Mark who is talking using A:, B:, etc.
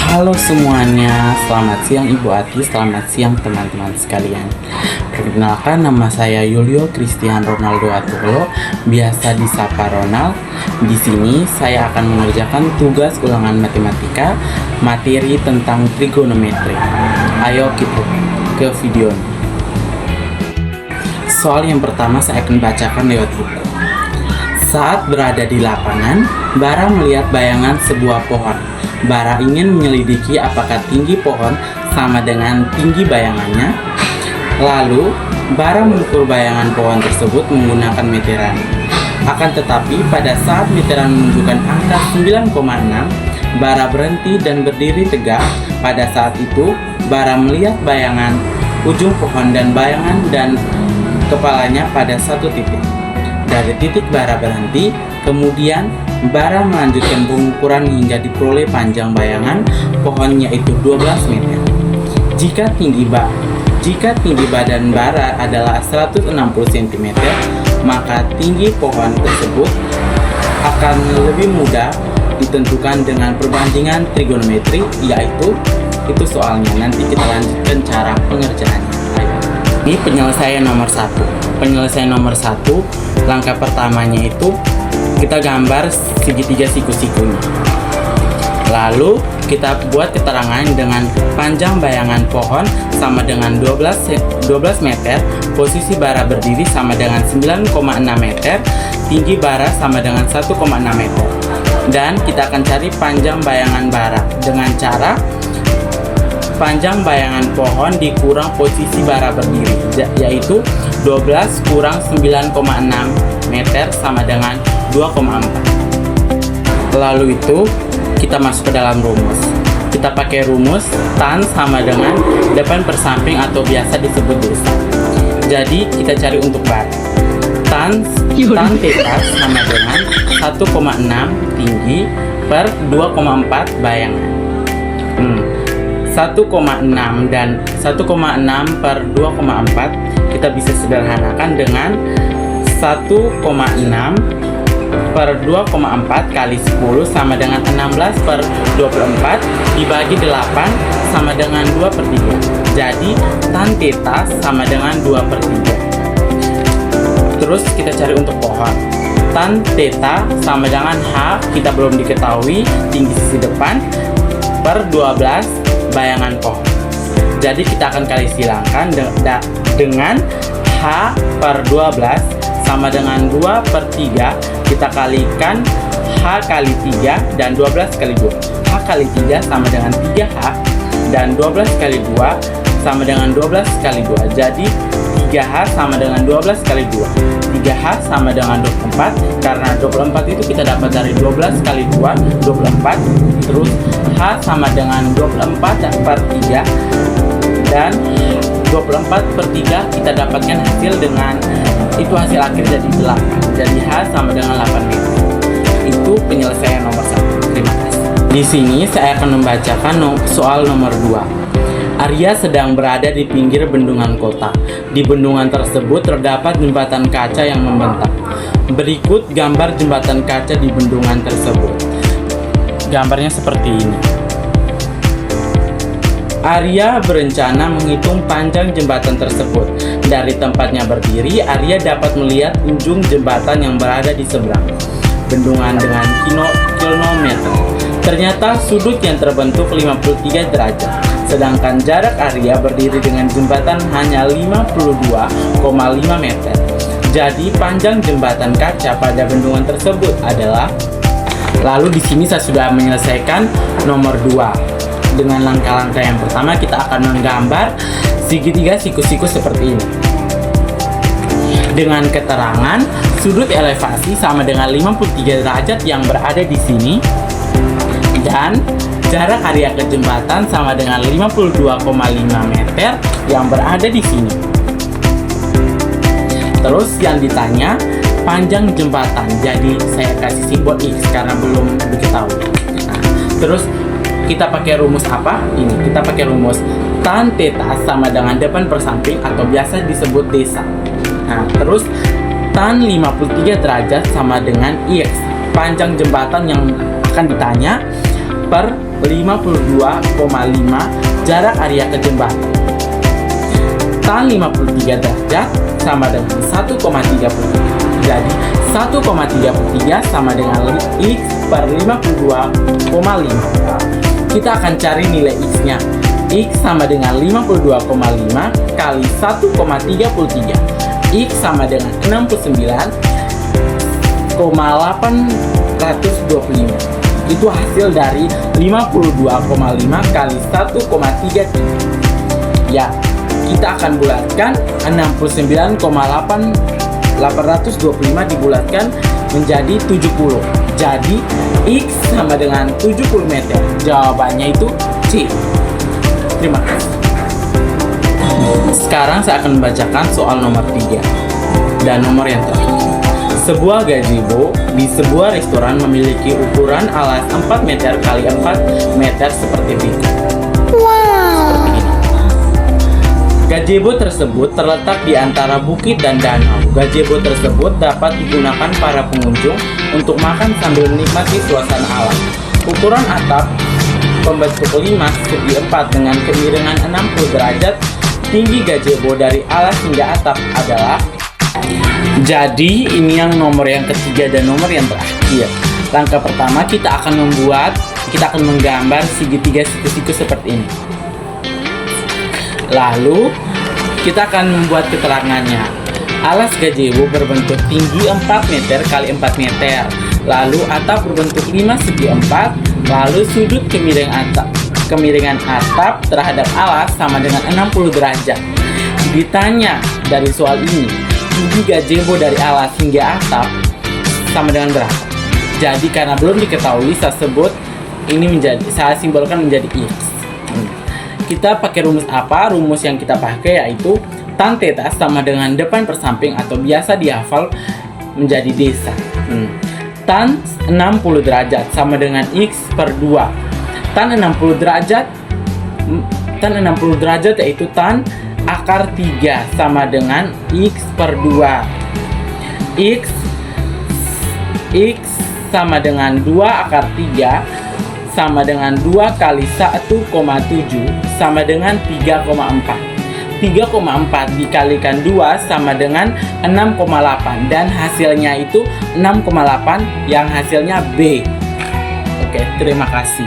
A: Halo semuanya, selamat siang Ibu Ati, selamat siang teman-teman sekalian. Perkenalkan, nama saya Yulio Christian Ronaldo Atulo, biasa disapa Ronald. Di sini saya akan mengerjakan tugas ulangan matematika materi tentang trigonometri. Ayo kita ke videonya. Soal yang pertama saya akan bacakan lewat buku. Saat berada di lapangan, Bara melihat bayangan sebuah pohon. Bara ingin menyelidiki apakah tinggi pohon sama dengan tinggi bayangannya. Lalu, Bara mengukur bayangan pohon tersebut menggunakan meteran. Akan tetapi, pada saat meteran menunjukkan angka 9,6, Bara berhenti dan berdiri tegak. Pada saat itu, Bara melihat bayangan ujung pohon dan bayangan dan kepalanya pada satu titik. Dari titik Bara berhenti, kemudian Bara melanjutkan pengukuran hingga diperoleh panjang bayangan pohon yaitu 12 meter. Jika tinggi badan Bara adalah 160 cm, maka tinggi pohon tersebut akan lebih mudah ditentukan dengan perbandingan trigonometri, yaitu itu soalnya. Nanti kita lanjutkan cara pengerjaannya. Ini penyelesaian nomor 1. Penyelesaian nomor 1, langkah pertamanya itu kita gambar segitiga siku-sikunya. Lalu kita buat keterangan dengan panjang bayangan pohon sama dengan 12 meter, posisi Bara berdiri sama dengan 9,6 meter, tinggi Bara sama dengan 1,6 meter. Dan kita akan cari panjang bayangan Bara dengan cara panjang bayangan pohon dikurang posisi Bara berdiri, yaitu 12 kurang 9,6 meter sama dengan 2,4. Lalu itu kita masuk ke dalam rumus. Kita pakai rumus tan sama dengan depan per samping atau biasa disebut desa. Jadi kita cari untuk Bara. Tan theta sama dengan 1,6 tinggi per 2,4 bayangan. 1,6 dan 1,6 per 2,4 kita bisa sederhanakan dengan 1,6 per 2,4 kali 10 sama dengan 16 per 24 dibagi 8 sama dengan 2 per 3. Jadi tan theta sama dengan 2 per 3. Terus kita cari untuk pohon. Tan theta sama dengan H, kita belum diketahui tinggi sisi depan, per 12 bayangan pohon. Jadi kita akan kali silangkan dengan H per 12 sama dengan 2 per 3. Kita kalikan H kali 3 dan 12 kali 2. H kali 3 sama dengan 3H dan 12 kali 2 sama dengan 12 kali 2. Jadi 3H sama dengan 12 kali 2. 3H sama dengan 24, karena 24 itu kita dapat dari 12 kali 2, 24. Terus H sama dengan 24 per 3, dan 24 per 3 kita dapatkan hasil dengan itu hasil akhir jadi 8. Jadi H sama dengan 8 meter. Itu penyelesaian nomor 1. Terima kasih. Di sini saya akan membacakan soal nomor 2. Arya sedang berada di pinggir bendungan kota. Di bendungan tersebut terdapat jembatan kaca yang membentang. Berikut gambar jembatan kaca di bendungan tersebut. Gambarnya seperti ini. Arya berencana menghitung panjang jembatan tersebut. Dari tempatnya berdiri, Arya dapat melihat ujung jembatan yang berada di seberang bendungan dengan kilometer. Ternyata sudut yang terbentuk 53 derajat. Sedangkan jarak Arya berdiri dengan jembatan hanya 52,5 meter. Jadi panjang jembatan kaca pada bendungan tersebut adalah. Lalu di sini saya sudah menyelesaikan nomor 2. Dengan langkah-langkah yang pertama kita akan menggambar segitiga siku-siku seperti ini. Dengan keterangan sudut elevasi sama dengan 53 derajat yang berada di sini, dan jarak Arya ke jembatan sama dengan 52,5 meter yang berada di sini. Terus yang ditanya panjang jembatan, jadi saya kasih simbol X karena belum diketahui. Nah, terus kita pakai rumus apa? Ini kita pakai rumus tan theta sama dengan depan per samping atau biasa disebut desa. Nah, terus tan 53 derajat sama dengan X, panjang jembatan yang akan ditanya per 52,5 jarak area ke jembatan. Tan 53 derajat sama dengan 1,33. Jadi 1,33 sama dengan X per 52,5. Kita akan cari nilai X-nya. X sama dengan 52,5 kali 1,33. X sama dengan 69,825. Itu hasil dari 52,5 kali 1,33. Ya, kita akan bulatkan 69,825 dibulatkan menjadi 70. Jadi X sama dengan 70 meter. Jawabannya itu C. Terima kasih. Sekarang saya akan membacakan soal nomor 3 dan nomor yang terakhir. Sebuah gazebo di sebuah restoran memiliki ukuran alas 4 meter kali 4 meter seperti berikut. Seperti ini. Gazebo tersebut terletak di antara bukit dan danau. Gazebo tersebut dapat digunakan para pengunjung untuk makan sambil menikmati suasana alam. Ukuran atap pembentuk 5/4 dengan kemiringan 60 derajat. Tinggi gazebo dari alas hingga atap adalah. Jadi ini yang nomor yang ketiga dan nomor yang terakhir. Langkah pertama kita akan menggambar segitiga siku-siku seperti ini. Lalu kita akan membuat keterangannya. Alas gazebo berbentuk tinggi 4 meter kali 4 meter. Lalu atap berbentuk 5/4. Lalu sudut kemiringan atap terhadap alas sama dengan 60 derajat. Ditanya dari soal ini, tinggi gazebo dari alas hingga atap sama dengan berapa? Jadi karena belum diketahui, saya simbolkan menjadi X. Kita pakai rumus apa? Rumus yang kita pakai yaitu tan theta sama dengan depan per samping atau biasa dihafal menjadi desa. Tan 60 derajat sama dengan X per 2. Tan 60 derajat yaitu tan akar 3 sama dengan X per 2. X sama dengan 2 akar 3 sama dengan 2 kali 1,7 sama dengan 3,4. 3,4 dikalikan 2 sama dengan 6,8 dan hasilnya itu 6,8 yang hasilnya B. Oke, terima kasih.